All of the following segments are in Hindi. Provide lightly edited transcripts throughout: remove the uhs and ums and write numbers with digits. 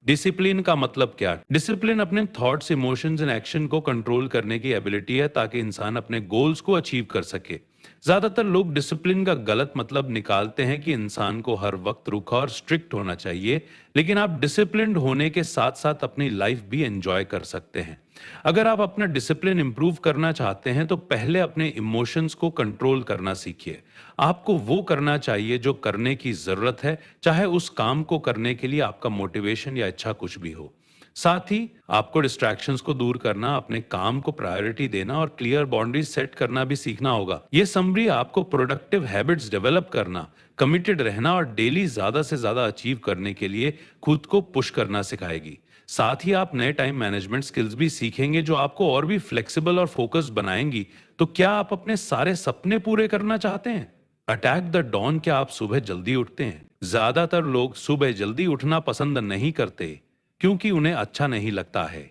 डिसिप्लिन का मतलब क्या? डिसिप्लिन अपने थॉट्स, इमोशंस एंड एक्शन को कंट्रोल करने की एबिलिटी है ताकि इंसान अपने गोल्स को अचीव कर सके। ज्यादातर लोग डिसिप्लिन का गलत मतलब निकालते हैं कि इंसान को हर वक्त रुखा और स्ट्रिक्ट होना चाहिए, लेकिन आप डिसिप्लिन्ड होने के साथ साथ अपनी लाइफ भी एंजॉय कर सकते हैं। अगर आप अपना डिसिप्लिन इंप्रूव करना चाहते हैं तो पहले अपने इमोशंस को कंट्रोल करना सीखिए। आपको वो करना चाहिए जो करने की जरूरत है, चाहे उस काम को करने के लिए आपका मोटिवेशन या इच्छा कुछ भी हो। साथ ही आपको डिस्ट्रैक्शंस को दूर करना, अपने काम को प्रायोरिटी देना और क्लियर बाउंड्रीज सेट करना भी सीखना होगा। ये समरी आपको प्रोडक्टिव हैबिट्स डेवलप करना, कमिटेड रहना और डेली ज्यादा से ज्यादा अचीव करने के लिए खुद को पुश करना सिखाएगी। साथ ही आप नए टाइम मैनेजमेंट स्किल्स भी सीखेंगे जो आपको और भी फ्लेक्सिबल और फोकस्ड बनाएंगी। तो क्या आप अपने सारे सपने पूरे करना चाहते हैं? अटैक द डॉन, क्या आप सुबह जल्दी उठते हैं? ज्यादातर लोग सुबह जल्दी उठना पसंद नहीं करते क्योंकि उन्हें अच्छा नहीं लगता है।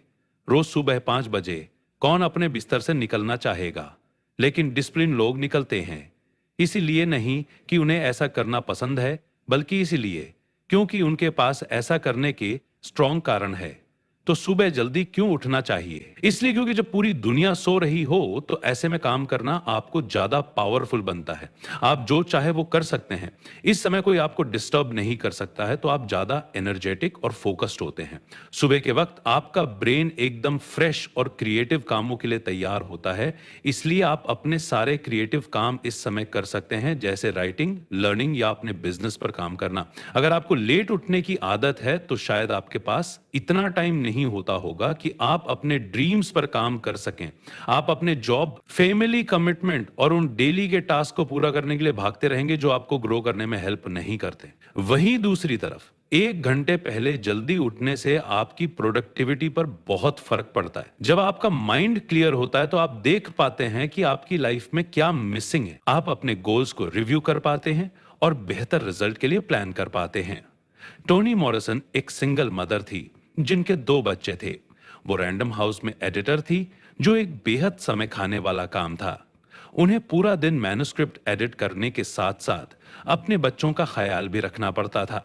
रोज सुबह 5 बजे कौन अपने बिस्तर से निकलना चाहेगा? लेकिन डिसिप्लिन लोग निकलते हैं, इसीलिए नहीं कि उन्हें ऐसा करना पसंद है, बल्कि इसीलिए क्योंकि उनके पास ऐसा करने के स्ट्रॉन्ग कारण है। तो सुबह जल्दी क्यों उठना चाहिए? इसलिए क्योंकि जब पूरी दुनिया सो रही हो तो ऐसे में काम करना आपको ज्यादा पावरफुल बनता है। आप जो चाहे वो कर सकते हैं। इस समय कोई आपको डिस्टर्ब नहीं कर सकता है, तो आप ज्यादा एनर्जेटिक और फोकस्ड होते हैं। सुबह के वक्त आपका ब्रेन एकदम फ्रेश और क्रिएटिव कामों के लिए तैयार होता है, इसलिए आप अपने सारे क्रिएटिव काम इस समय कर सकते हैं, जैसे राइटिंग, लर्निंग या अपने बिजनेस पर काम करना। अगर आपको लेट उठने की आदत है तो शायद आपके पास इतना टाइम नहीं होता होगा कि आप अपने ड्रीम्स पर काम कर सकें। आप अपने जॉब, फैमिली कमिटमेंट और उन डेली के टास्क को पूरा करने के लिए भागते रहेंगे जो आपको ग्रो करने में हेल्प नहीं करते। वहीं दूसरी तरफ 1 घंटे पहले जल्दी उठने से आपकी प्रोडक्टिविटी पर बहुत फर्क पड़ता है। जब आपका माइंड क्लियर होता है तो आप देख पाते हैं कि आपकी लाइफ में क्या मिसिंग है। आप अपने गोल्स को रिव्यू कर पाते हैं और बेहतर रिजल्ट के लिए प्लान कर पाते हैं। टोनी मॉरिसन एक सिंगल मदर थी जिनके 2 बच्चे थे। वो रैंडम हाउस में एडिटर थी, जो एक बेहद समय खाने वाला काम था। उन्हें पूरा दिन मैन्युस्क्रिप्ट एडिट करने के साथ साथ अपने बच्चों का ख्याल भी रखना पड़ता था।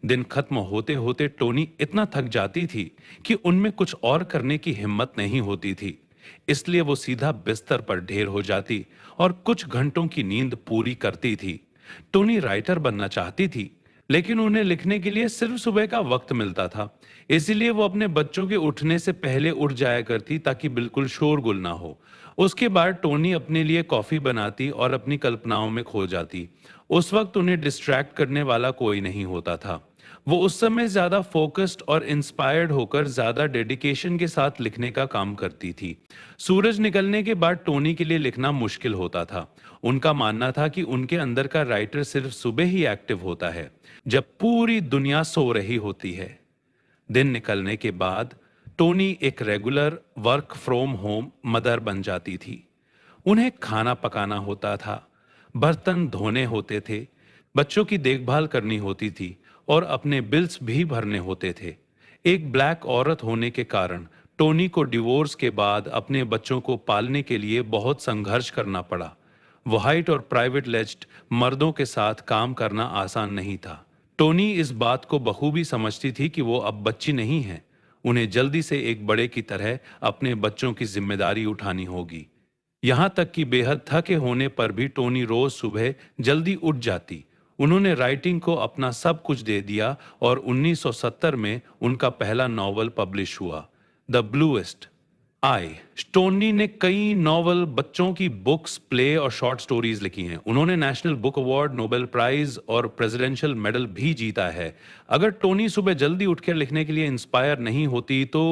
दिन खत्म होते होते टोनी इतना थक जाती थी कि उनमें कुछ और करने की हिम्मत नहीं होती थी। इसलिए वो सीधा बिस्तर पर ढेर हो जाती और कुछ घंटों की नींद पूरी करती थी। टोनी राइटर बनना चाहती थी, लेकिन उन्हें लिखने के लिए सिर्फ सुबह का वक्त मिलता था। इसीलिए वो अपने बच्चों के उठने से पहले उठ जाया करती ताकि बिल्कुल शोरगुल ना हो। उसके बाद टोनी अपने लिए कॉफी बनाती और अपनी कल्पनाओं में खो जाती। उस वक्त उन्हें डिस्ट्रैक्ट करने वाला कोई नहीं होता था। वो उस समय ज्यादा फोकस्ड और इंस्पायर्ड होकर ज्यादा डेडिकेशन के साथ लिखने का काम करती थी। सूरज निकलने के बाद टोनी के लिए लिखना मुश्किल होता था। उनका मानना था कि उनके अंदर का राइटर सिर्फ सुबह ही एक्टिव होता है, जब पूरी दुनिया सो रही होती है। दिन निकलने के बाद टोनी एक regular work from home mother बन जाती थी। उन्हें खाना पकाना होता था, बर्तन धोने होते थे, बच्चों की देखभाल करनी होती थी और अपने बिल्स भी भरने होते थे। एक ब्लैक औरत होने के कारण टोनी को डिवोर्स के बाद अपने बच्चों को पालने के लिए बहुत संघर्ष करना पड़ा। व्हाइट और प्राइवेट लेज्ड मर्दों के साथ काम करना आसान नहीं था। टोनी इस बात को बखूबी समझती थी कि वो अब बच्ची नहीं है। उन्हें जल्दी से एक बड़े की तरह अपने बच्चों की जिम्मेदारी उठानी होगी। यहां तक कि बेहद थके होने पर भी टोनी रोज सुबह जल्दी उठ जाती। उन्होंने राइटिंग को अपना सब कुछ दे दिया और 1970 में उनका पहला नॉवल पब्लिश हुआ, द ब्लूएस्ट आई। टोनी ने कई नॉवल, बच्चों की बुक्स, प्ले और शॉर्ट स्टोरीज लिखी हैं। उन्होंने National Book Award, Nobel Prize और प्रेसिडेंशियल मेडल भी जीता है। अगर टोनी सुबह जल्दी उठकर लिखने के लिए इंस्पायर नहीं होती तो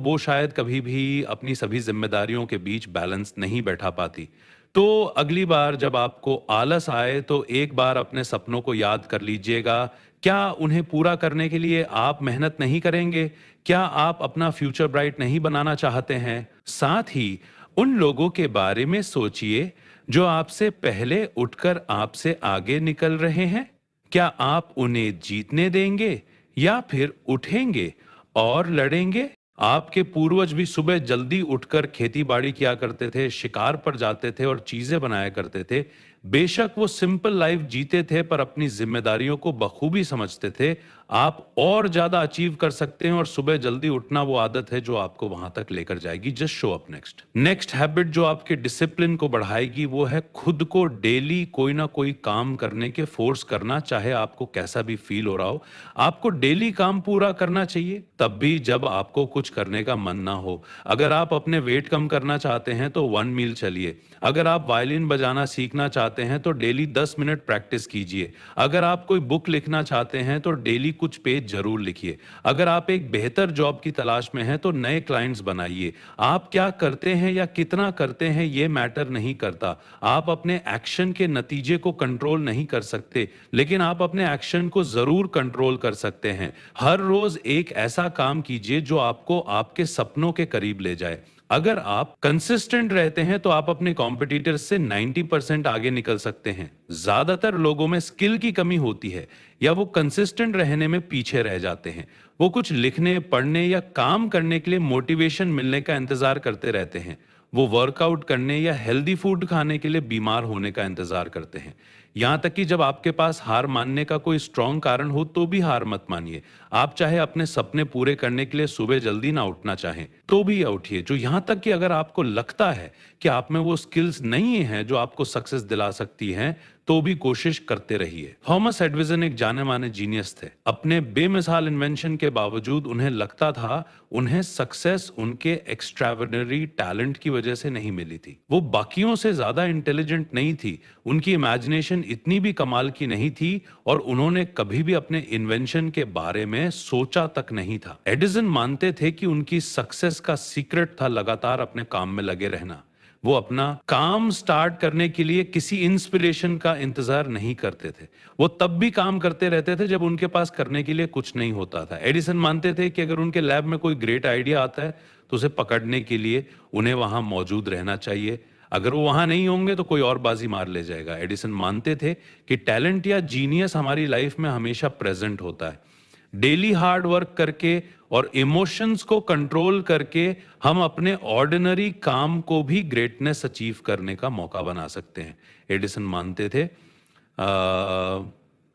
वो शायद कभी भी अपनी सभी जिम्मेदारियों के बीच बैलेंस नहीं बैठा पाती। तो अगली बार जब आपको आलस आए तो एक बार अपने सपनों को याद कर लीजिएगा। क्या उन्हें पूरा करने के लिए आप मेहनत नहीं करेंगे? क्या आप अपना फ्यूचर ब्राइट नहीं बनाना चाहते हैं? साथ ही उन लोगों के बारे में सोचिए जो आपसे पहले उठकर आपसे आगे निकल रहे हैं। क्या आप उन्हें जीतने देंगे या फिर उठेंगे और लड़ेंगे? आपके पूर्वज भी सुबह जल्दी उठकर खेती बाड़ी किया करते थे, शिकार पर जाते थे और चीजें बनाया करते थे। बेशक वो सिंपल लाइफ जीते थे पर अपनी जिम्मेदारियों को बखूबी समझते थे। आप और ज्यादा अचीव कर सकते हैं और सुबह जल्दी उठना वो आदत है जो आपको वहां तक लेकर जाएगी। Just show up next. Next habit जो आपके डिसिप्लिन को बढ़ाएगी वो है खुद को डेली कोई ना कोई काम करने के फोर्स करना, चाहे आपको कैसा भी फील हो रहा हो। आपको डेली काम पूरा करना चाहिए, तब भी जब आपको कुछ करने का मन ना हो। अगर आप अपने वेट कम करना चाहते हैं तो 1 मील चलिए। अगर आप वायलिन बजाना सीखना चाहते हैं तो डेली 10 मिनट प्रैक्टिस कीजिए। अगर आप कोई बुक लिखना चाहते हैं तो डेली कुछ पेज जरूर लिखिए। अगर आप एक बेहतर जॉब की तलाश में हैं तो नए क्लाइंट्स बनाइए। आप क्या करते हैं या कितना करते हैं ये मैटर नहीं करता। आप अपने एक्शन के नतीजे को कंट्रोल नहीं कर सकते, लेकिन आप अपने एक्शन को जरूर कंट्रोल कर सकते हैं। हर रोज एक ऐसा काम कीजिए जो आपको आपके सपनों के करीब ले जाए। अगर आप कंसिस्टेंट रहते हैं तो आप अपने कॉम्पिटिटर्स से 90% आगे निकल सकते हैं। ज्यादातर लोगों में स्किल की कमी होती है या वो कंसिस्टेंट रहने में पीछे रह जाते हैं। वो कुछ लिखने, पढ़ने या काम करने के लिए मोटिवेशन मिलने का इंतजार करते रहते हैं। वो वर्कआउट करने या हेल्दी फूड खाने के लिए बीमार होने का इंतजार करते हैं। यहाँ तक कि जब आपके पास हार मानने का कोई स्ट्रांग कारण हो तो भी हार मत मानिए। आप चाहे अपने सपने पूरे करने के लिए सुबह जल्दी ना उठना चाहें तो भी उठिए। जो यहाँ तक कि अगर आपको लगता है कि आप में वो स्किल्स नहीं हैं जो आपको सक्सेस दिला सकती हैं, तो भी कोशिश करते रहिए। थॉमस एडिसन एक जाने माने जीनियस थे। अपने बेमिसाल इन्वेंशन के बावजूद उन्हें लगता था उन्हें सक्सेस उनके एक्स्ट्राऑर्डिनरी टैलेंट की वजह से नहीं मिली थी। वो बाकियों से ज्यादा इंटेलिजेंट नहीं थी, उनकी इमेजिनेशन इतनी भी कमाल की नहीं थी और उन्होंने कभी भी अपने इन्वेंशन के बारे में सोचा तक नहीं था। एडिसन मानते थे कि उनकी सक्सेस का सीक्रेट था लगातार अपने काम में लगे रहना। वो अपना काम स्टार्ट करने के लिए किसी इंस्पिरेशन का इंतजार नहीं करते थे। वो तब भी काम करते रहते थे जब उनके पास करने के लिए कुछ नहीं होता था। एडिसन मानते थे कि अगर उनके लैब में कोई ग्रेट आइडिया आता है तो उसे पकड़ने के लिए उन्हें वहां मौजूद रहना चाहिए। अगर वो वहां नहीं होंगे तो कोई और बाजी मार ले जाएगा। एडिसन मानते थे कि टैलेंट या जीनियस हमारी लाइफ में हमेशा प्रेजेंट होता है। डेली हार्ड वर्क करके और इमोशंस को कंट्रोल करके हम अपने ऑर्डिनरी काम को भी ग्रेटनेस अचीव करने का मौका बना सकते हैं। एडिसन मानते थे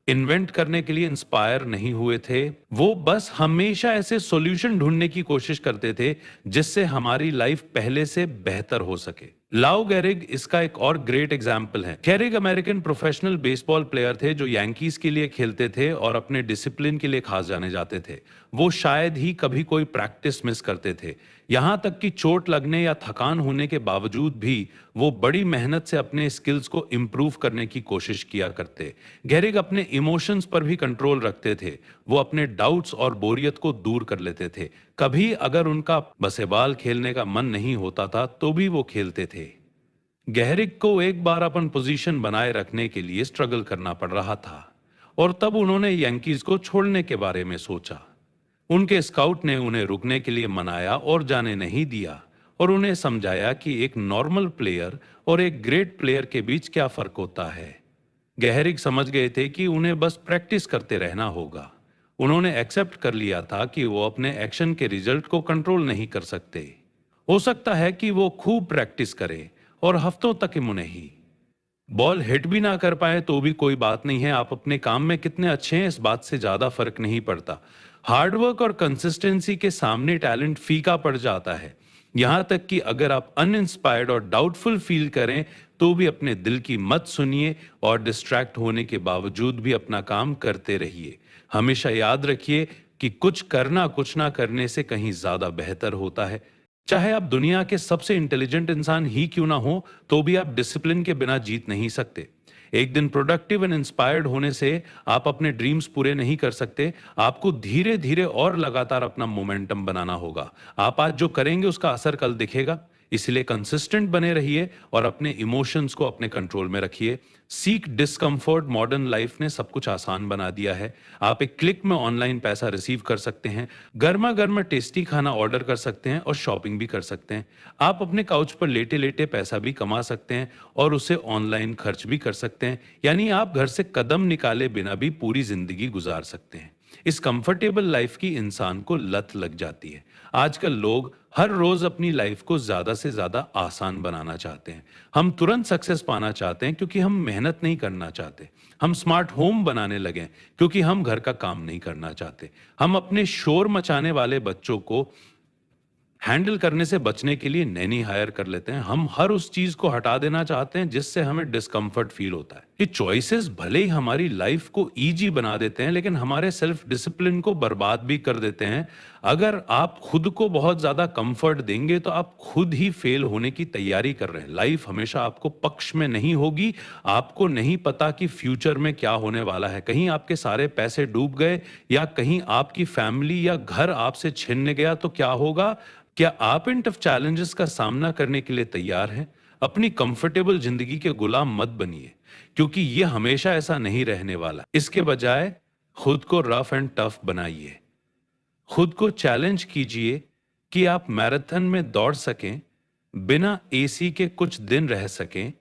इन्वेंट करने के लिए इंस्पायर नहीं हुए थे, वो बस हमेशा ऐसे सॉल्यूशन ढूंढने की कोशिश करते थे जिससे हमारी लाइफ पहले से बेहतर हो सके। लाउ गेरिग इसका एक और ग्रेट एग्जाम्पल है। Gehrig American professional baseball player थे जो यांकीज के लिए खेलते थे और अपने डिसिप्लिन के लिए खास जाने जाते थे। वो शायद ही कभी कोई प्रैक्टिस मिस करते थे। यहाँ तक कि चोट लगने या थकान होने के बावजूद भी वो बड़ी मेहनत से अपने स्किल्स को इम्प्रूव करने की कोशिश किया करते। गेरिग अपने इमोशंस पर भी कंट्रोल रखते थे। वो अपने डाउट्स और बोरियत को दूर कर लेते थे। कभी अगर उनका बास्केटबॉल खेलने का मन नहीं होता था तो भी वो खेलते थे। गेहरिग को एक बार अपन पोजीशन बनाए रखने के लिए स्ट्रगल करना पड़ रहा था और तब उन्होंने यांकीज को छोड़ने के बारे में सोचा। उनके स्काउट ने उन्हें रुकने के लिए मनाया और जाने नहीं दिया और उन्हें समझाया कि एक नॉर्मल प्लेयर और एक ग्रेट प्लेयर के बीच क्या फर्क होता है। गेहरिग समझ गए थे कि उन्हें बस प्रैक्टिस करते रहना होगा। उन्होंने एक्सेप्ट कर लिया था कि वो अपने एक्शन के रिजल्ट को कंट्रोल नहीं कर सकते। हो सकता है कि वो खूब प्रैक्टिस करे और हफ्तों तक नहीं, बॉल हिट भी ना कर पाए तो भी कोई बात नहीं है। आप अपने काम में कितने अच्छे हैं इस बात से ज्यादा फर्क नहीं पड़ता। हार्डवर्क और कंसिस्टेंसी के सामने टैलेंट फीका पड़ जाता है। यहां तक कि अगर आप अनइंस्पायर्ड और डाउटफुल फील करें तो भी अपने दिल की मत सुनिए और डिस्ट्रैक्ट होने के बावजूद भी अपना काम करते रहिए। हमेशा याद रखिए कि कुछ करना कुछ ना करने से कहीं ज्यादा बेहतर होता है। चाहे आप दुनिया के सबसे इंटेलिजेंट इंसान ही क्यों ना हो तो भी आप डिसिप्लिन के बिना जीत नहीं सकते। एक दिन प्रोडक्टिव एंड इंस्पायर्ड होने से आप अपने ड्रीम्स पूरे नहीं कर सकते। आपको धीरे धीरे और लगातार अपना मोमेंटम बनाना होगा। आप आज जो करेंगे उसका असर कल दिखेगा। इसलिए कंसिस्टेंट बने रहिए और अपने इमोशंस को अपने कंट्रोल में रखिए। सीक डिस्कम्फर्ट, मॉडर्न लाइफ ने सब कुछ आसान बना दिया है। आप एक क्लिक में ऑनलाइन पैसा रिसीव कर सकते हैं, गर्मा गर्म टेस्टी खाना ऑर्डर कर सकते हैं और शॉपिंग भी कर सकते हैं। आप अपने काउच पर लेटे लेटे पैसा भी कमा सकते हैं और उसे ऑनलाइन खर्च भी कर सकते हैं। यानी आप घर से कदम निकाले बिना भी पूरी जिंदगी गुजार सकते हैं। इस कंफर्टेबल लाइफ की इंसान को लत लग जाती है। आजकल लोग हर रोज अपनी लाइफ को ज्यादा से ज्यादा आसान बनाना चाहते हैं। हम तुरंत सक्सेस पाना चाहते हैं क्योंकि हम मेहनत नहीं करना चाहते। हम स्मार्ट होम बनाने लगे क्योंकि हम घर का काम नहीं करना चाहते। हम अपने शोर मचाने वाले बच्चों को हैंडल करने से बचने के लिए नैनी हायर कर लेते हैं। हम हर उस चीज को हटा देना चाहते हैं जिससे हमें डिस्कम्फर्ट फील होता है। ये चॉइसेस भले ही हमारी लाइफ को इजी बना देते हैं, लेकिन हमारे सेल्फ डिसिप्लिन को बर्बाद भी कर देते हैं। अगर आप खुद को बहुत ज्यादा कंफर्ट देंगे तो आप खुद ही फेल होने की तैयारी कर रहे हैं। लाइफ हमेशा आपको पक्ष में नहीं होगी। आपको नहीं पता कि फ्यूचर में क्या होने वाला है। कहीं आपके सारे पैसे डूब गए या कहीं आपकी फैमिली या घर आपसे छिन गया तो क्या होगा? क्या आप इन टफ चैलेंजेस का सामना करने के लिए तैयार हैं? अपनी कंफर्टेबल जिंदगी के गुलाम मत बनिए, क्योंकि ये हमेशा ऐसा नहीं रहने वाला। इसके बजाय खुद को रफ एंड टफ बनाइए। खुद को चैलेंज कीजिए कि आप मैराथन में दौड़ सकें, बिना एसी के कुछ दिन रह सकें,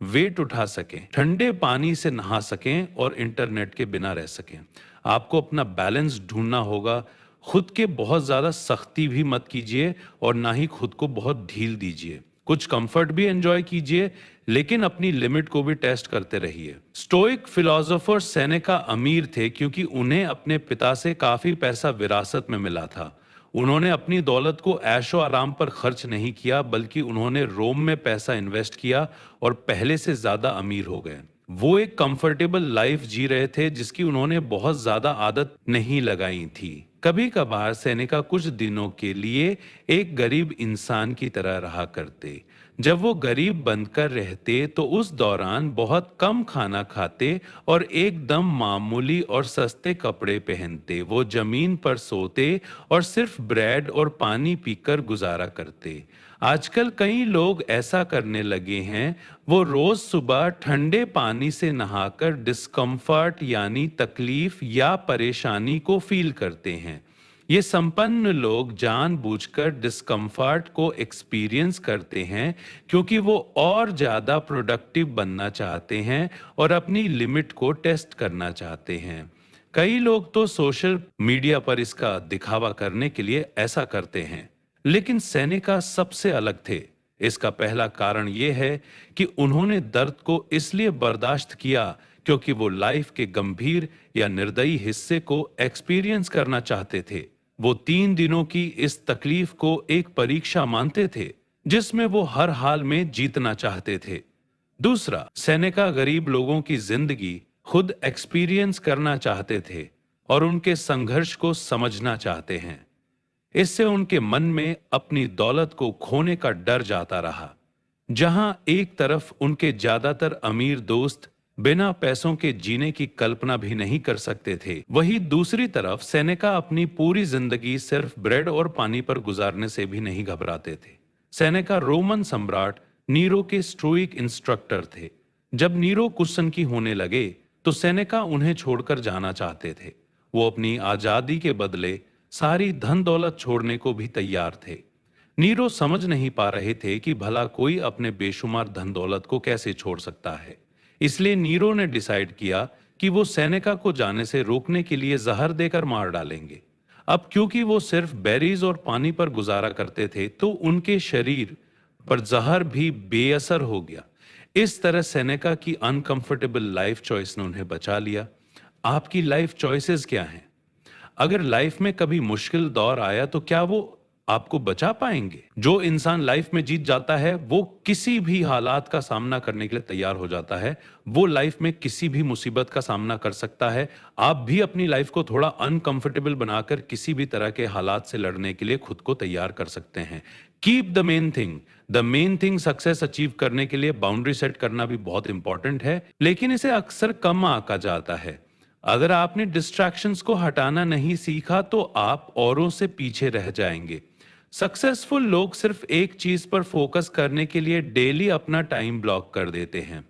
वेट उठा सकें, ठंडे पानी से नहा सकें और इंटरनेट के बिना रह सकें। आपको अपना बैलेंस ढूंढना होगा। खुद के बहुत ज्यादा सख्ती भी मत कीजिए और ना ही खुद को बहुत ढील दीजिए। कुछ कंफर्ट भी एंजॉय कीजिए, लेकिन अपनी लिमिट को भी टेस्ट करते रहिए। स्टोइक फिलोसोफर सेनेका अमीर थे क्योंकि उन्हें अपने पिता से काफी पैसा विरासत में मिला था। उन्होंने अपनी दौलत को ऐशो आराम पर खर्च नहीं किया, बल्कि उन्होंने रोम में पैसा इन्वेस्ट किया और पहले से ज्यादा अमीर हो गए। वो एक कंफर्टेबल लाइफ जी रहे थे जिसकी उन्होंने बहुत ज्यादा आदत नहीं लगाई थी। कभी कभार सेनेका कुछ दिनों के लिए एक गरीब इंसान की तरह रहा करते। जब वो गरीब बनकर रहते तो उस दौरान बहुत कम खाना खाते और एकदम मामूली और सस्ते कपड़े पहनते। वो जमीन पर सोते और सिर्फ ब्रेड और पानी पीकर गुजारा करते। आजकल कई लोग ऐसा करने लगे हैं। वो रोज सुबह ठंडे पानी से नहाकर डिस्कम्फर्ट यानी तकलीफ या परेशानी को फील करते हैं। ये संपन्न लोग जानबूझकर डिस्कम्फर्ट को एक्सपीरियंस करते हैं क्योंकि वो और ज्यादा प्रोडक्टिव बनना चाहते हैं और अपनी लिमिट को टेस्ट करना चाहते हैं। कई लोग तो सोशल मीडिया पर इसका दिखावा करने के लिए ऐसा करते हैं, लेकिन सेनेका सबसे अलग थे। इसका पहला कारण यह है कि उन्होंने दर्द को इसलिए बर्दाश्त किया क्योंकि वो लाइफ के गंभीर या निर्दयी हिस्से को एक्सपीरियंस करना चाहते थे। वो 3 दिनों की इस तकलीफ को एक परीक्षा मानते थे जिसमें वो हर हाल में जीतना चाहते थे। दूसरा, सेनेका गरीब लोगों की जिंदगी खुद एक्सपीरियंस करना चाहते थे और उनके संघर्ष को समझना चाहते हैं। इससे उनके मन में अपनी दौलत को खोने का डर जाता रहा। जहां एक तरफ उनके ज्यादातर अमीर दोस्त बिना पैसों के जीने की कल्पना भी नहीं कर सकते थे, वहीं दूसरी तरफ सेनेका अपनी पूरी जिंदगी सिर्फ ब्रेड और पानी पर गुजारने से भी नहीं घबराते थे। सेनेका रोमन सम्राट नीरो के स्टोइक इंस्ट्रक्टर थे। जब नीरो कुसनकी होने लगे तो सेनेका उन्हें छोड़कर जाना चाहते थे। वो अपनी आजादी के बदले सारी धन दौलत छोड़ने को भी तैयार थे। नीरो समझ नहीं पा रहे थे कि भला कोई अपने बेशुमार धन दौलत को कैसे छोड़ सकता है। इसलिए नीरो ने डिसाइड किया कि वो सेनेका को जाने से रोकने के लिए जहर देकर मार डालेंगे। अब क्योंकि वो सिर्फ बेरीज और पानी पर गुजारा करते थे तो उनके शरीर पर जहर भी बेअसर हो गया। इस तरह सेनेका की अनकंफर्टेबल लाइफ चॉइस ने उन्हें बचा लिया। आपकी लाइफ चॉइसेस क्या हैं? अगर लाइफ में कभी मुश्किल दौर आया तो क्या वो आपको बचा पाएंगे? जो इंसान लाइफ में जीत जाता है वो किसी भी हालात का सामना करने के लिए तैयार हो जाता है। वो लाइफ में किसी भी मुसीबत का सामना कर सकता है। आप भी अपनी लाइफ को थोड़ा अनकंफर्टेबल बनाकर किसी भी तरह के हालात से लड़ने के लिए खुद को तैयार कर सकते हैं। Keep the main thing. The main thing success achieve करने के लिए बाउंड्री सेट करना भी बहुत इंपॉर्टेंट है, लेकिन इसे अक्सर कम आंका जाता है। अगर आपने डिस्ट्रैक्शंस को हटाना नहीं सीखा तो आप औरों से पीछे रह जाएंगे। सक्सेसफुल लोग सिर्फ एक चीज पर फोकस करने के लिए डेली अपना टाइम ब्लॉक कर देते हैं।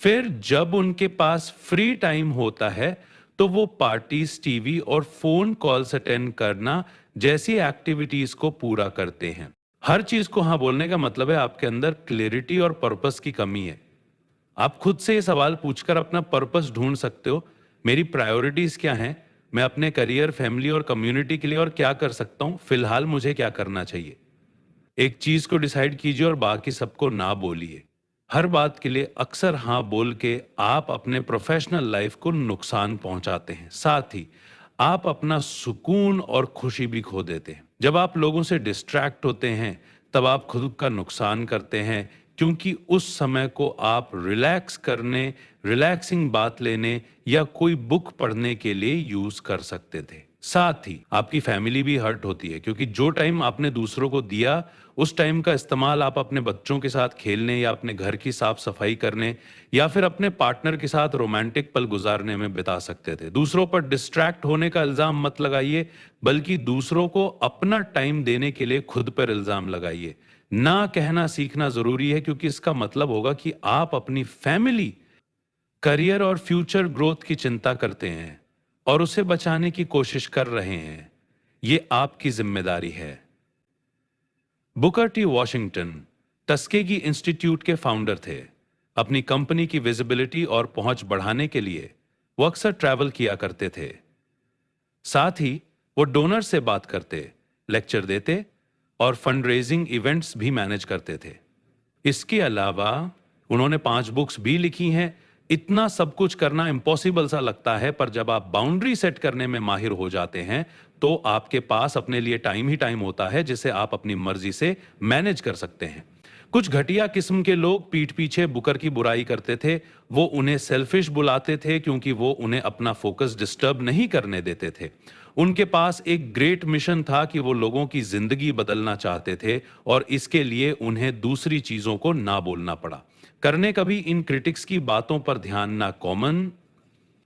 फिर जब उनके पास फ्री टाइम होता है तो वो पार्टीज, टीवी और फोन कॉल्स अटेंड करना जैसी एक्टिविटीज को पूरा करते हैं। हर चीज को हाँ बोलने का मतलब है आपके अंदर क्लैरिटी और पर्पस की कमी है। आप खुद से ये सवाल पूछकर अपना पर्पस ढूंढ सकते हो। मेरी प्रायोरिटीज क्या हैं? मैं अपने करियर, फैमिली और कम्युनिटी के लिए और क्या कर सकता हूँ, फिलहाल मुझे क्या करना चाहिए। एक चीज को डिसाइड कीजिए और बाकी सबको ना बोलिए। हर बात के लिए अक्सर हाँ बोल के आप अपने प्रोफेशनल लाइफ को नुकसान पहुंचाते हैं, साथ ही आप अपना सुकून और खुशी भी खो देते हैं। जब आप लोगों से डिस्ट्रैक्ट होते हैं तब आप खुद का नुकसान करते हैं, क्योंकि उस समय को आप रिलैक्स करने, रिलैक्सिंग बात लेने या कोई बुक पढ़ने के लिए यूज कर सकते थे। साथ ही आपकी फैमिली भी हर्ट होती है, क्योंकि जो टाइम आपने दूसरों को दिया उस टाइम का इस्तेमाल आप अपने बच्चों के साथ खेलने या अपने घर की साफ सफाई करने या फिर अपने पार्टनर के साथ रोमांटिक पल गुजारने में बिता सकते थे। दूसरों पर डिस्ट्रैक्ट होने का इल्जाम मत लगाइए, बल्कि दूसरों को अपना टाइम देने के लिए खुद पर इल्जाम लगाइए। ना कहना सीखना जरूरी है, क्योंकि इसका मतलब होगा कि आप अपनी फैमिली, करियर और फ्यूचर ग्रोथ की चिंता करते हैं और उसे बचाने की कोशिश कर रहे हैं। ये आपकी जिम्मेदारी है। Booker T Washington Tuskegee institute के फाउंडर थे। अपनी कंपनी की विजिबिलिटी और पहुंच बढ़ाने के लिए वो अक्सर ट्रैवल किया करते थे। साथ ही वो डोनर से बात करते, लेक्चर देते और फंड रेजिंग इवेंट्स भी मैनेज करते थे। इसके अलावा उन्होंने 5 बुक्स भी लिखी हैं। इतना सब कुछ करना इम्पॉसिबल सा लगता है, पर जब आप बाउंड्री सेट करने में माहिर हो जाते हैं तो आपके पास अपने लिए टाइम ही टाइम होता है, जिसे आप अपनी मर्जी से मैनेज कर सकते हैं। कुछ घटिया किस्म के लोग पीठ पीछे बुकर की बुराई करते थे। वो उन्हें सेल्फिश बुलाते थे, क्योंकि वो उन्हें अपना फोकस डिस्टर्ब नहीं करने देते थे। उनके पास एक ग्रेट मिशन था कि वो लोगों की जिंदगी बदलना चाहते थे, और इसके लिए उन्हें दूसरी चीजों को ना बोलना पड़ा। करने कभी इन क्रिटिक्स की बातों पर ध्यान ना कॉमन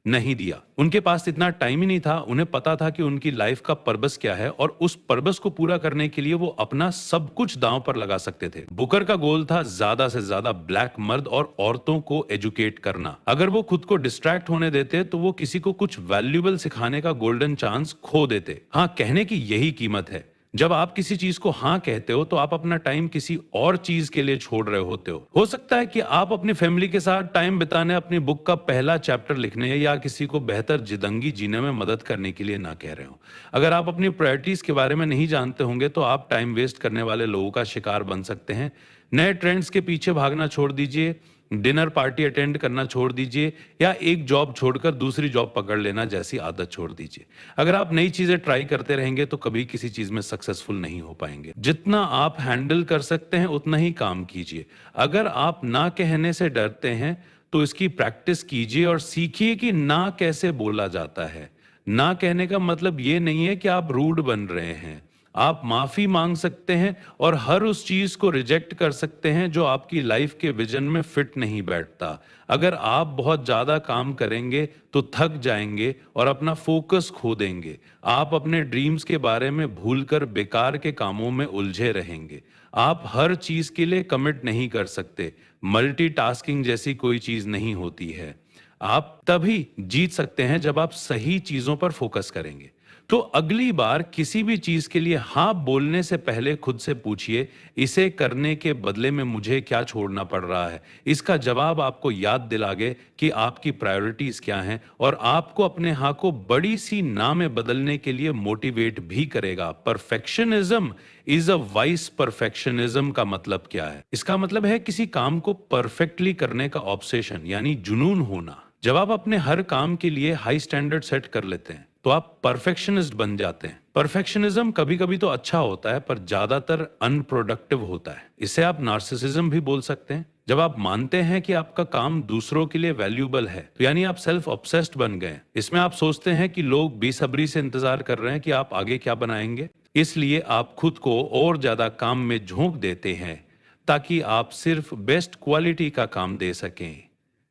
नहीं दिया। उनके पास इतना टाइम ही नहीं था। उन्हें पता था कि उनकी लाइफ का पर्पस क्या है, और उस पर्पस को पूरा करने के लिए वो अपना सब कुछ दांव पर लगा सकते थे। बुकर का गोल था ज्यादा से ज्यादा ब्लैक मर्द और औरतों को एजुकेट करना। अगर वो खुद को डिस्ट्रैक्ट होने देते तो वो किसी को कुछ वैल्यूएबल सिखाने का गोल्डन चांस खो देते। हाँ कहने की यही कीमत है। जब आप किसी चीज को हाँ कहते हो तो आप अपना टाइम किसी और चीज के लिए छोड़ रहे होते हो सकता है कि आप अपनी फैमिली के साथ टाइम बिताने, अपनी बुक का पहला चैप्टर लिखने या किसी को बेहतर जिंदगी जीने में मदद करने के लिए ना कह रहे हो। अगर आप अपनी प्रायोरिटीज के बारे में नहीं जानते होंगे तो आप टाइम वेस्ट करने वाले लोगों का शिकार बन सकते हैं। नए ट्रेंड्स के पीछे भागना छोड़ दीजिए, डिनर पार्टी अटेंड करना छोड़ दीजिए, या एक जॉब छोड़कर दूसरी जॉब पकड़ लेना जैसी आदत छोड़ दीजिए। अगर आप नई चीजें ट्राई करते रहेंगे तो कभी किसी चीज में सक्सेसफुल नहीं हो पाएंगे। जितना आप हैंडल कर सकते हैं उतना ही काम कीजिए। अगर आप ना कहने से डरते हैं तो इसकी प्रैक्टिस कीजिए और सीखिए कि ना कैसे बोला जाता है। ना कहने का मतलब ये नहीं है कि आप रूड बन रहे हैं। आप माफी मांग सकते हैं और हर उस चीज को रिजेक्ट कर सकते हैं जो आपकी लाइफ के विजन में फिट नहीं बैठता। अगर आप बहुत ज्यादा काम करेंगे तो थक जाएंगे और अपना फोकस खो देंगे। आप अपने ड्रीम्स के बारे में भूलकर बेकार के कामों में उलझे रहेंगे। आप हर चीज के लिए कमिट नहीं कर सकते। मल्टीटास्किंग जैसी कोई चीज नहीं होती है। आप तभी जीत सकते हैं जब आप सही चीजों पर फोकस करेंगे। तो अगली बार किसी भी चीज के लिए हाँ बोलने से पहले खुद से पूछिए, इसे करने के बदले में मुझे क्या छोड़ना पड़ रहा है। इसका जवाब आपको याद दिलागे कि आपकी प्रायोरिटीज क्या हैं, और आपको अपने हाँ को बड़ी सी ना में बदलने के लिए मोटिवेट भी करेगा। Perfectionism is a vice perfectionism का मतलब क्या है? इसका मतलब है किसी काम को परफेक्टली करने का ऑब्सेशन, यानी जुनून होना। जब आप अपने हर काम के लिए हाई स्टैंडर्ड सेट कर लेते हैं तो आप परफेक्शनिस्ट बन जाते हैं। परफेक्शनिज्म कभी कभी तो अच्छा होता है, पर ज्यादातर अनप्रोडक्टिव होता है। इसे आप नार्सिसिज्म भी बोल सकते हैं। जब आप मानते हैं कि आपका काम दूसरों के लिए वैल्यूएबल है, तो यानी आप सेल्फ ऑब्सेस्ड बन गए। इसमें आप सोचते हैं कि लोग बेसब्री से इंतजार कर रहे हैं कि आप आगे क्या बनाएंगे, इसलिए आप खुद को और ज्यादा काम में झोंक देते हैं ताकि आप सिर्फ बेस्ट क्वालिटी का काम दे सकें।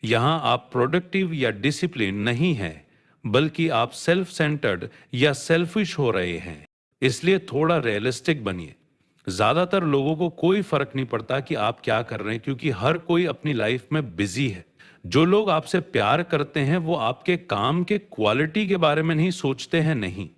यहां आप प्रोडक्टिव या डिसिप्लिन नहीं हैं, बल्कि आप सेल्फ सेंटर्ड या सेल्फिश हो रहे हैं। इसलिए थोड़ा रियलिस्टिक बनिए। ज्यादातर लोगों को कोई फर्क नहीं पड़ता कि आप क्या कर रहे हैं, क्योंकि हर कोई अपनी लाइफ में बिजी है। जो लोग आपसे प्यार करते हैं वो आपके काम के क्वालिटी के बारे में नहीं सोचते हैं। नहीं,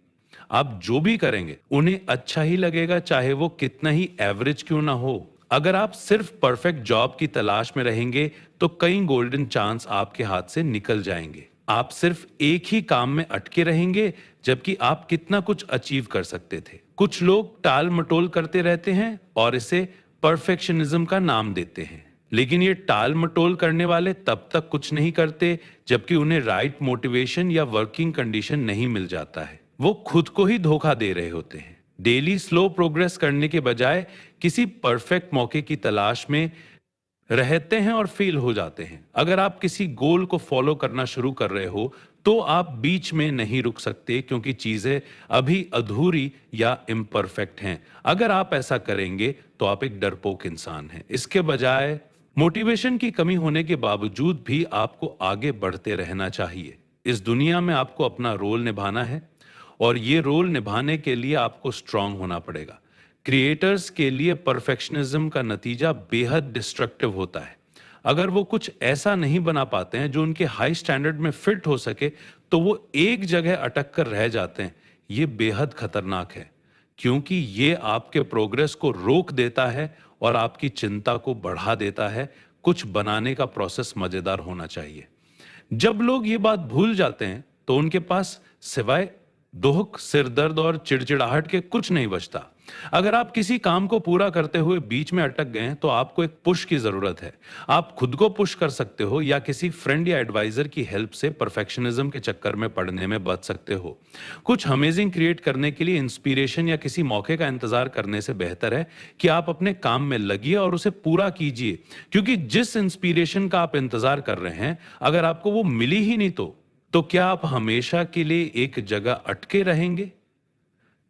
आप जो भी करेंगे उन्हें अच्छा ही लगेगा, चाहे वो कितना ही एवरेज क्यों ना हो। अगर आप सिर्फ परफेक्ट जॉब की तलाश में रहेंगे तो कई गोल्डन चांस आपके हाथ से निकल जाएंगे। आप सिर्फ एक ही काम में अटके रहेंगे, जबकि आप कितना कुछ अचीव कर सकते थे। कुछ लोग टाल मटोल करते रहते हैं और इसे परफेक्शनिज्म का नाम देते हैं, लेकिन ये टाल मटोल करने वाले तब तक कुछ नहीं करते जबकि उन्हें राइट मोटिवेशन या वर्किंग कंडीशन नहीं मिल जाता है। वो खुद को ही धोखा दे रहे होते हैं। डेली स्लो प्रोग्रेस करने के बजाय किसी परफेक्ट मौके की तलाश में रहते हैं और फेल हो जाते हैं। अगर आप किसी गोल को फॉलो करना शुरू कर रहे हो तो आप बीच में नहीं रुक सकते, क्योंकि चीजें अभी अधूरी या इम्परफेक्ट हैं। अगर आप ऐसा करेंगे तो आप एक डरपोक इंसान हैं। इसके बजाय मोटिवेशन की कमी होने के बावजूद भी आपको आगे बढ़ते रहना चाहिए। इस दुनिया में आपको अपना रोल निभाना है और ये रोल निभाने के लिए आपको स्ट्रांग होना पड़ेगा। क्रिएटर्स के लिए परफेक्शनिज्म का नतीजा बेहद डिस्ट्रक्टिव होता है। अगर वो कुछ ऐसा नहीं बना पाते हैं जो उनके हाई स्टैंडर्ड में फिट हो सके, तो वो एक जगह अटक कर रह जाते हैं। ये बेहद खतरनाक है, क्योंकि ये आपके प्रोग्रेस को रोक देता है और आपकी चिंता को बढ़ा देता है। कुछ बनाने का प्रोसेस मजेदार होना चाहिए। जब लोग ये बात भूल जाते हैं तो उनके पास सिवाय दुख, सिरदर्द और चिड़चिड़ाहट के कुछ नहीं बचता। अगर आप किसी काम को पूरा करते हुए बीच में अटक गए हैं तो आपको एक पुश की जरूरत है। आप खुद को पुश कर सकते हो या किसी फ्रेंड या एडवाइजर की हेल्प से परफेक्शनिज्म के चक्कर में पड़ने में बच सकते हो। कुछ अमेजिंग क्रिएट करने के लिए इंस्पिरेशन या किसी मौके का इंतजार करने से बेहतर है कि आप अपने काम में लगिए और उसे पूरा कीजिए, क्योंकि जिस इंस्पिरेशन का आप इंतजार कर रहे हैं, अगर आपको वो मिली ही नहीं तो क्या आप हमेशा के लिए एक जगह अटके रहेंगे?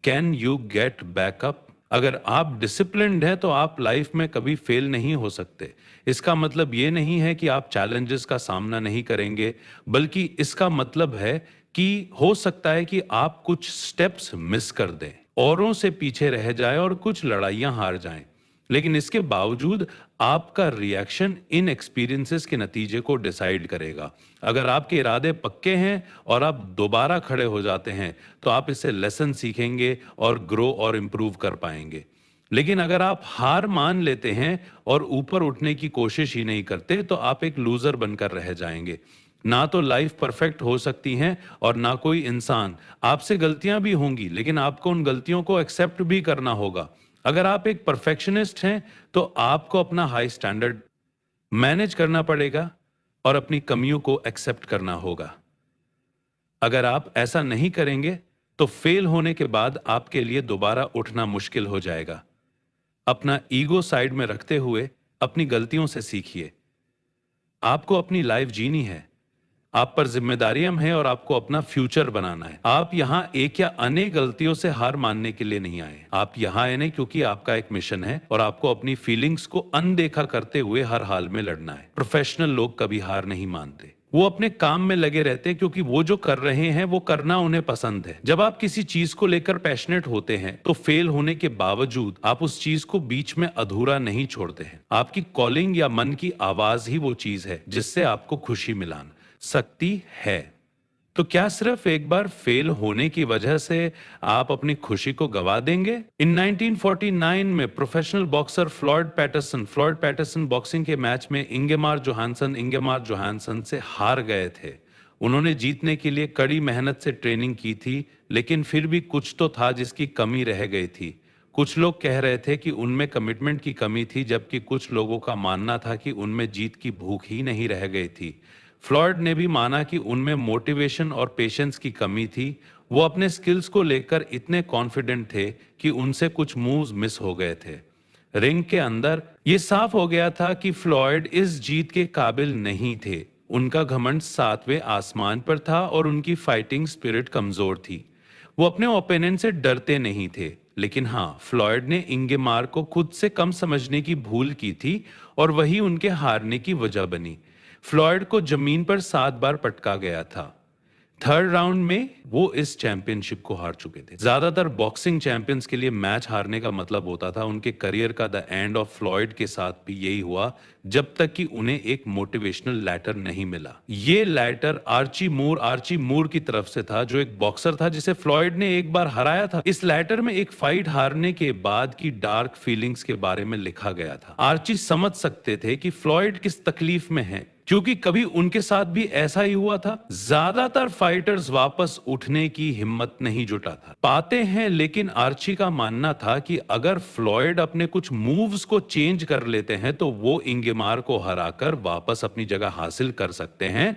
Can you get backup? अगर आप डिसिप्लिन्ड हैं तो आप लाइफ में कभी फेल नहीं हो सकते। इसका मतलब ये नहीं है कि आप चैलेंजेस का सामना नहीं करेंगे, बल्कि इसका मतलब है कि हो सकता है कि आप कुछ स्टेप्स मिस कर दें, औरों से पीछे रह जाएं और कुछ लड़ाइयां हार जाएं। लेकिन इसके बावजूद आपका रिएक्शन इन एक्सपीरियंसेस के नतीजे को डिसाइड करेगा। अगर आपके इरादे पक्के हैं और आप दोबारा खड़े हो जाते हैं तो आप इससे लेसन सीखेंगे और ग्रो और इम्प्रूव कर पाएंगे। लेकिन अगर आप हार मान लेते हैं और ऊपर उठने की कोशिश ही नहीं करते तो आप एक लूजर बनकर रह जाएंगे। ना तो लाइफ परफेक्ट हो सकती है और ना कोई इंसान। आपसे गलतियां भी होंगी, लेकिन आपको उन गलतियों को एक्सेप्ट भी करना होगा। अगर आप एक परफेक्शनिस्ट हैं तो आपको अपना हाई स्टैंडर्ड मैनेज करना पड़ेगा और अपनी कमियों को एक्सेप्ट करना होगा। अगर आप ऐसा नहीं करेंगे तो फेल होने के बाद आपके लिए दोबारा उठना मुश्किल हो जाएगा। अपना ईगो साइड में रखते हुए अपनी गलतियों से सीखिए। आपको अपनी लाइफ जीनी है, आप पर जिम्मेदारियां हैं और आपको अपना फ्यूचर बनाना है। आप यहाँ एक या अनेक गलतियों से हार मानने के लिए नहीं आए। आप यहाँ आए नहीं, क्योंकि आपका एक मिशन है और आपको अपनी फीलिंग्स को अनदेखा करते हुए हर हाल में लड़ना है। प्रोफेशनल लोग कभी हार नहीं मानते। वो अपने काम में लगे रहते हैं, क्योंकि वो जो कर रहे हैं वो करना उन्हें पसंद है। जब आप किसी चीज को लेकर पैशनेट होते हैं तो फेल होने के बावजूद आप उस चीज को बीच में अधूरा नहीं छोड़ते हैं। आपकी कॉलिंग या मन की आवाज ही वो चीज है जिससे आपको खुशी मिलाना सकती है। तो क्या सिर्फ एक बार फेल होने की वजह से आप अपनी खुशी को गवा देंगे? इन 1949 में professional boxer Floyd Patterson boxing के मैच में इंगेमार जोहानसन से हार गए थे। उन्होंने जीतने के लिए कड़ी मेहनत से ट्रेनिंग की थी, लेकिन फिर भी कुछ तो था जिसकी कमी रह गई थी। कुछ लोग कह रहे थे कि उनमें कमिटमेंट की कमी थी, जबकि कुछ लोगों का मानना था कि उनमें जीत की भूख ही नहीं रह गई थी। फ्लॉयड ने भी माना कि उनमें मोटिवेशन और पेशेंस की कमी थी। वो अपने स्किल्स को लेकर इतने कॉन्फिडेंट थे कि उनसे कुछ मूव्स मिस हो गए थे। रिंग के अंदर ये साफ हो गया था कि फ्लॉयड इस जीत के काबिल नहीं थे। उनका घमंड सातवें आसमान पर था और उनकी फाइटिंग स्पिरिट कमजोर थी। वो अपने ओपोनेंट से डरते नहीं थे, लेकिन हाँ, फ्लॉयड ने इंगेमार को खुद से कम समझने की भूल की थी और वही उनके हारने की वजह बनी। फ्लॉयड को जमीन पर 7 बार पटका गया था। थर्ड राउंड में वो इस चैंपियनशिप को हार चुके थे। ज्यादातर बॉक्सिंग चैंपियंस के लिए मैच हारने का मतलब होता था उनके करियर का द एंड। ऑफ फ्लॉयड के साथ भी यही हुआ, जब तक कि उन्हें एक मोटिवेशनल लेटर नहीं मिला। ये लेटर आर्ची मूर की तरफ से था, जो एक बॉक्सर था जिसे फ्लॉयड ने एक बार हराया था। इस लेटर में एक फाइट हारने के बाद की डार्क फीलिंग्स के बारे में लिखा गया था। आर्ची समझ सकते थे कि फ्लॉयड किस तकलीफ में है, क्योंकि कभी उनके साथ भी ऐसा ही हुआ था। ज्यादातर फाइटर्स वापस उठने की हिम्मत नहीं जुटा था पाते हैं, लेकिन आर्ची का मानना था कि अगर फ्लॉयड अपने कुछ मूव्स को चेंज कर लेते हैं तो वो इंगेमार को हराकर वापस अपनी जगह हासिल कर सकते हैं।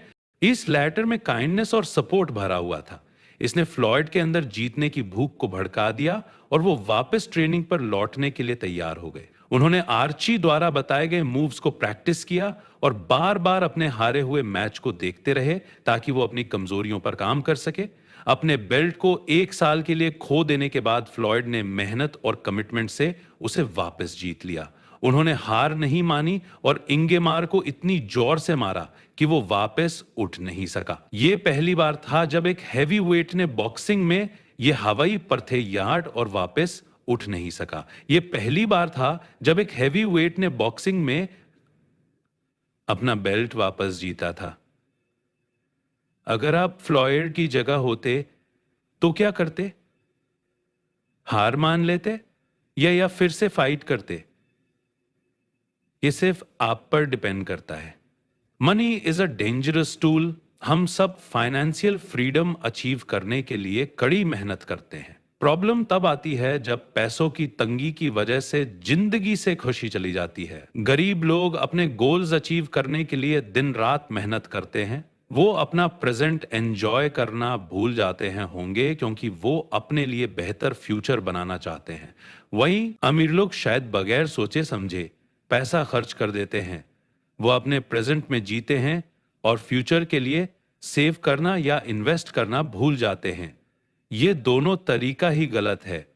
इस लेटर में काइंडनेस और सपोर्ट भरा हुआ था। इसने फ्लॉयड के अंदर जीतने की भूख को भड़का दिया और वो वापस ट्रेनिंग पर लौटने के लिए तैयार हो गए। उन्होंने आर्ची द्वारा बताए गए मूव्स को प्रैक्टिस किया और बार बार अपने हारे हुए मैच को देखते रहे ताकि वो अपनी कमजोरियों पर काम कर सके। अपने बेल्ट को 1 साल के लिए खो देने के बाद फ्लॉयड ने मेहनत और कमिटमेंट से उसे वापस जीत लिया। उन्होंने हार नहीं मानी और इंगेमार को इतनी जोर से मारा कि वो वापस उठ नहीं सका। ये पहली बार था जब एक हैवी वेट ने बॉक्सिंग में ये हवाई पर थे यार्ड और वापस उठ नहीं सका। ये पहली बार था जब एक हैवी वेट ने बॉक्सिंग में अपना बेल्ट वापस जीता था। अगर आप फ्लॉयड की जगह होते तो क्या करते? हार मान लेते या फिर से फाइट करते? ये सिर्फ आप पर डिपेंड करता है। Money is a dangerous tool. हम सब फाइनेंशियल फ्रीडम अचीव करने के लिए कड़ी मेहनत करते हैं। प्रॉब्लम तब आती है जब पैसों की तंगी की वजह से जिंदगी से खुशी चली जाती है। गरीब लोग अपने गोल्स अचीव करने के लिए दिन रात मेहनत करते हैं। वो अपना प्रेजेंट एंजॉय करना भूल जाते हैं होंगे क्योंकि वो अपने लिए बेहतर फ्यूचर बनाना चाहते हैं। वहीं अमीर लोग शायद बगैर सोचे समझे पैसा खर्च कर देते हैं। वो अपने प्रेजेंट में जीते हैं और फ्यूचर के लिए सेव करना या इन्वेस्ट करना भूल जाते हैं। ये दोनों तरीका ही गलत है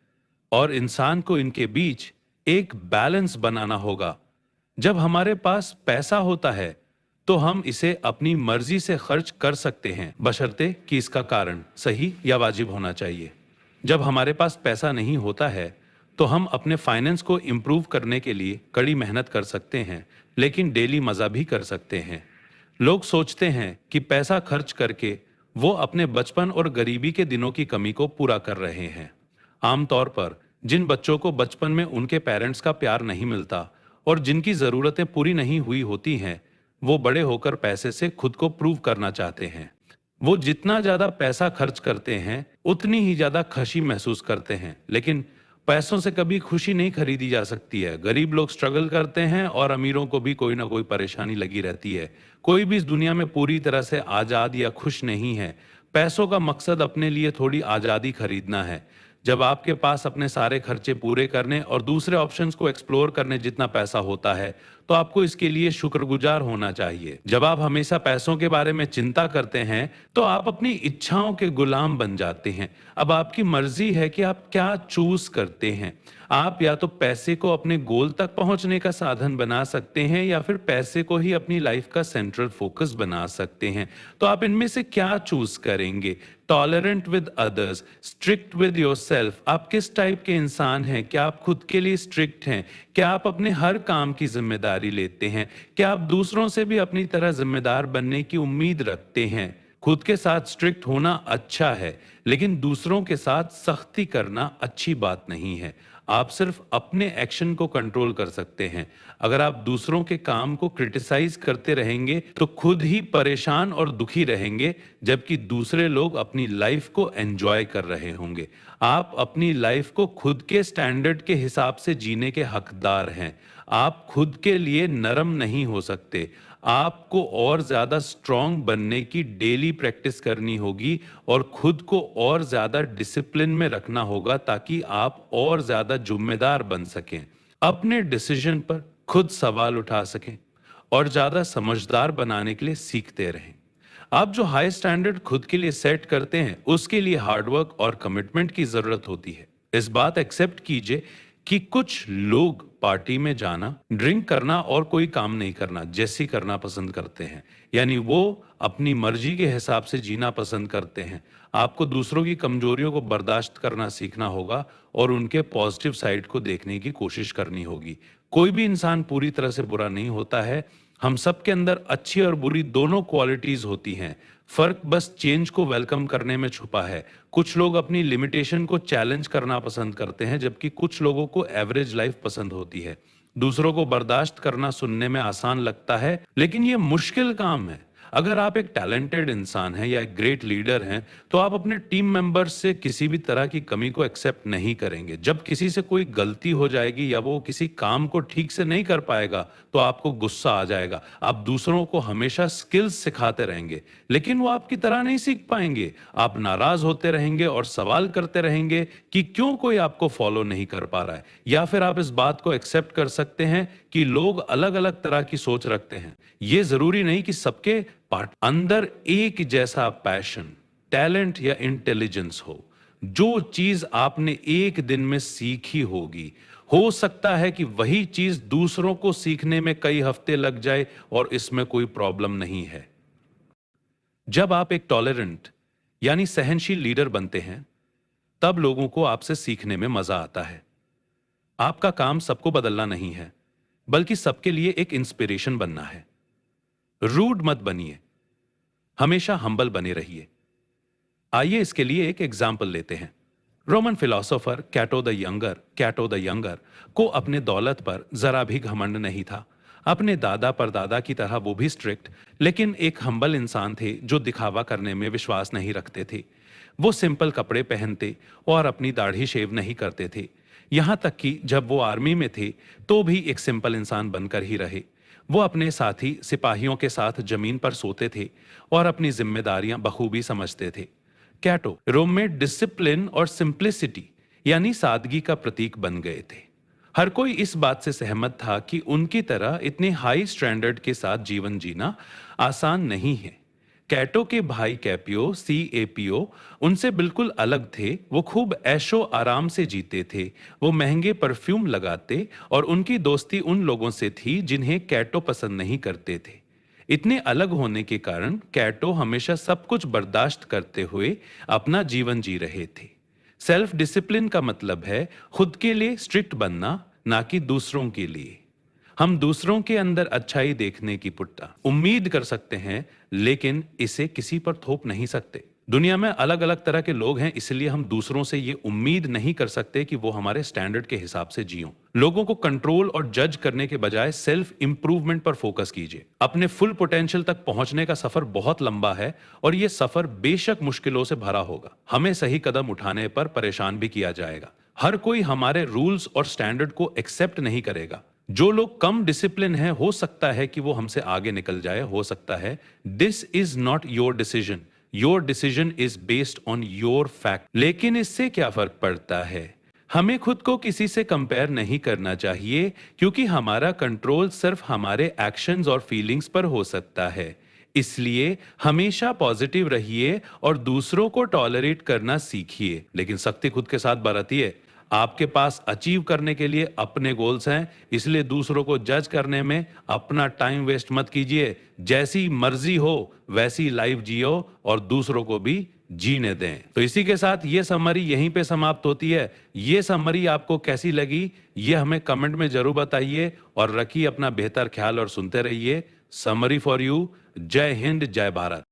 और इंसान को इनके बीच एक बैलेंस बनाना होगा। जब हमारे पास पैसा होता है तो हम इसे अपनी मर्जी से खर्च कर सकते हैं, बशर्ते कि इसका कारण सही या वाजिब होना चाहिए। जब हमारे पास पैसा नहीं होता है तो हम अपने फाइनेंस को इम्प्रूव करने के लिए कड़ी मेहनत कर सकते हैं, लेकिन डेली मजा भी कर सकते हैं। लोग सोचते हैं कि पैसा खर्च करके वो अपने बचपन और गरीबी के दिनों की कमी को पूरा कर रहे हैं। आमतौर पर जिन बच्चों को बचपन में उनके पेरेंट्स का प्यार नहीं मिलता और जिनकी ज़रूरतें पूरी नहीं हुई होती हैं, वो बड़े होकर पैसे से खुद को प्रूव करना चाहते हैं। वो जितना ज़्यादा पैसा खर्च करते हैं उतनी ही ज़्यादा खुशी महसूस करते हैं, लेकिन पैसों से कभी खुशी नहीं खरीदी जा सकती है। गरीब लोग स्ट्रगल करते हैं और अमीरों को भी कोई ना कोई परेशानी लगी रहती है। कोई भी इस दुनिया में पूरी तरह से आज़ाद या खुश नहीं है। पैसों का मकसद अपने लिए थोड़ी आज़ादी खरीदना है। जब आपके पास अपने सारे खर्चे पूरे करने और दूसरे ऑप्शंस को एक्सप्लोर करने जितना पैसा होता है तो आपको इसके लिए शुक्रगुजार होना चाहिए। जब आप हमेशा पैसों के बारे में चिंता करते हैं तो आप अपनी इच्छाओं के गुलाम बन जाते हैं। अब आपकी मर्जी है कि आप क्या चूज करते हैं। आप या तो पैसे को अपने गोल तक पहुंचने का साधन बना सकते हैं या फिर पैसे को ही अपनी लाइफ का सेंट्रल फोकस बना सकते हैं। तो आप इनमें से क्या चूज करेंगे? Tolerant with others, strict with yourself. आप किस टाइप के इंसान हैं? क्या आप खुद के लिए स्ट्रिक्ट हैं? क्या आप अपने हर काम की जिम्मेदारी लेते हैं? क्या आप दूसरों से भी अपनी तरह जिम्मेदार बनने की उम्मीद रखते हैं? खुद के साथ स्ट्रिक्ट होना अच्छा है, लेकिन दूसरों के साथ सख्ती करना अच्छी बात नहीं है। आप सिर्फ अपने एक्शन को कंट्रोल कर सकते हैं। अगर आप दूसरों के काम को क्रिटिसाइज करते रहेंगे तो खुद ही परेशान और दुखी रहेंगे, जबकि दूसरे लोग अपनी लाइफ को एंजॉय कर रहे होंगे। आप अपनी लाइफ को खुद के स्टैंडर्ड के हिसाब से जीने के हकदार हैं। आप खुद के लिए नरम नहीं हो सकते। आपको और ज्यादा स्ट्रांग बनने की डेली प्रैक्टिस करनी होगी और खुद को और ज्यादा डिसिप्लिन में रखना होगा ताकि आप और ज्यादा जिम्मेदार बन सकें, अपने डिसीजन पर खुद सवाल उठा सकें और ज्यादा समझदार बनाने के लिए सीखते रहें। आप जो हाई स्टैंडर्ड खुद के लिए सेट करते हैं उसके लिए हार्डवर्क और कमिटमेंट की जरूरत होती है। इस बात एक्सेप्ट कीजिए कि कुछ लोग पार्टी में जाना, ड्रिंक करना और कोई काम नहीं करना जैसी करना पसंद करते हैं, यानी वो अपनी मर्जी के हिसाब से जीना पसंद करते हैं। आपको दूसरों की कमजोरियों को बर्दाश्त करना सीखना होगा और उनके पॉजिटिव साइड को देखने की कोशिश करनी होगी। कोई भी इंसान पूरी तरह से बुरा नहीं होता है। हम सब के अंदर अच्छी और बुरी दोनों क्वालिटीज होती हैं। फर्क बस चेंज को वेलकम करने में छुपा है। कुछ लोग अपनी लिमिटेशन को चैलेंज करना पसंद करते हैं, जबकि कुछ लोगों को एवरेज लाइफ पसंद होती है। दूसरों को बर्दाश्त करना सुनने में आसान लगता है, लेकिन ये मुश्किल काम है। अगर आप एक टैलेंटेड इंसान हैं या एक ग्रेट लीडर हैं, तो आप अपने टीम मेंबर्स से किसी भी तरह की कमी को एक्सेप्ट नहीं करेंगे। जब किसी से कोई गलती हो जाएगी या वो किसी काम को ठीक से नहीं कर पाएगा, तो आपको गुस्सा आ जाएगा। आप दूसरों को हमेशा स्किल्स सिखाते रहेंगे, लेकिन वो आपकी तरह नहीं सीख पाएंगे। आप नाराज होते रहेंगे और सवाल करते रहेंगे कि क्यों कोई आपको फॉलो नहीं कर पा रहा है। या फिर आप इस बात को एक्सेप्ट कर सकते हैं कि लोग अलग अलग तरह की सोच रखते हैं। ये जरूरी नहीं कि सबके पार्ट अंदर एक जैसा पैशन, टैलेंट या इंटेलिजेंस हो। जो चीज आपने एक दिन में सीखी होगी, हो सकता है कि वही चीज दूसरों को सीखने में कई हफ्ते लग जाए, और इसमें कोई प्रॉब्लम नहीं है। जब आप एक टॉलरेंट यानी सहनशील लीडर बनते हैं, तब लोगों को आपसे सीखने में मजा आता है। आपका काम सबको बदलना नहीं है, बल्कि सबके लिए एक इंस्पिरेशन बनना है। रूड मत बनिए, हमेशा हम्बल बने रहिए। आइए इसके लिए एक एग्जाम्पल लेते हैं। रोमन फिलोसोफर कैटो द यंगर को अपने दौलत पर जरा भी घमंड नहीं था। अपने दादा परदादा की तरह वो भी स्ट्रिक्ट, लेकिन एक हम्बल इंसान थे जो दिखावा करने में विश्वास नहीं रखते थे। वो सिंपल कपड़े पहनते और अपनी दाढ़ी शेव नहीं करते थे। यहाँ तक कि जब वो आर्मी में थे, तो भी एक सिंपल इंसान बनकर ही रहे। वो अपने साथी सिपाहियों के साथ जमीन पर सोते थे और अपनी जिम्मेदारियां बखूबी समझते थे। कैटो रोम में डिसिप्लिन और सिंप्लिसिटी यानी सादगी का प्रतीक बन गए थे। हर कोई इस बात से सहमत था कि उनकी तरह इतने हाई स्टैंडर्ड के साथ जीवन जीना आसान नहीं है। कैटो के भाई कैपियो उनसे बिल्कुल अलग थे। वो खूब ऐशो आराम से जीते थे। वो महंगे परफ्यूम लगाते और उनकी दोस्ती उन लोगों से थी जिन्हें कैटो पसंद नहीं करते थे। इतने अलग होने के कारण कैटो हमेशा सब कुछ बर्दाश्त करते हुए अपना जीवन जी रहे थे। सेल्फ डिसिप्लिन का मतलब है खुद के लिए स्ट्रिक्ट बनना, ना कि दूसरों के लिए। हम दूसरों के अंदर अच्छाई देखने की पुट्टा उम्मीद कर सकते हैं, लेकिन इसे किसी पर थोप नहीं सकते। दुनिया में अलग अलग तरह के लोग हैं, इसलिए हम दूसरों से ये उम्मीद नहीं कर सकते कि वो हमारे स्टैंडर्ड के हिसाब से जियों। लोगों को कंट्रोल और जज करने के बजाय सेल्फ इंप्रूवमेंट पर फोकस कीजिए। अपने फुल पोटेंशियल तक पहुंचने का सफर बहुत लंबा है, और ये सफर बेशक मुश्किलों से भरा होगा। हमें सही कदम उठाने पर परेशान भी किया जाएगा। हर कोई हमारे रूल्स और स्टैंडर्ड को एक्सेप्ट नहीं करेगा। जो लोग कम डिसिप्लिन हैं, हो सकता है कि वो हमसे आगे निकल जाए, हो सकता है। This is not your decision, your decision is based on your fact. लेकिन इससे क्या फर्क पड़ता है? हमें खुद को किसी से कंपेयर नहीं करना चाहिए, क्योंकि हमारा कंट्रोल सिर्फ हमारे एक्शंस और फीलिंग्स पर हो सकता है। इसलिए हमेशा पॉजिटिव रहिए और दूसरों को टॉलरेट करना सीखिए, लेकिन सख्ती खुद के साथ बरतिए। आपके पास अचीव करने के लिए अपने गोल्स हैं, इसलिए दूसरों को जज करने में अपना टाइम वेस्ट मत कीजिए। जैसी मर्जी हो वैसी लाइफ जियो और दूसरों को भी जीने दें। तो इसी के साथ ये समरी यहीं पे समाप्त होती है। ये समरी आपको कैसी लगी, ये हमें कमेंट में जरूर बताइए, और रखिए अपना बेहतर ख्याल और सुनते रहिए समरी फॉर यू। जय हिंद, जय भारत।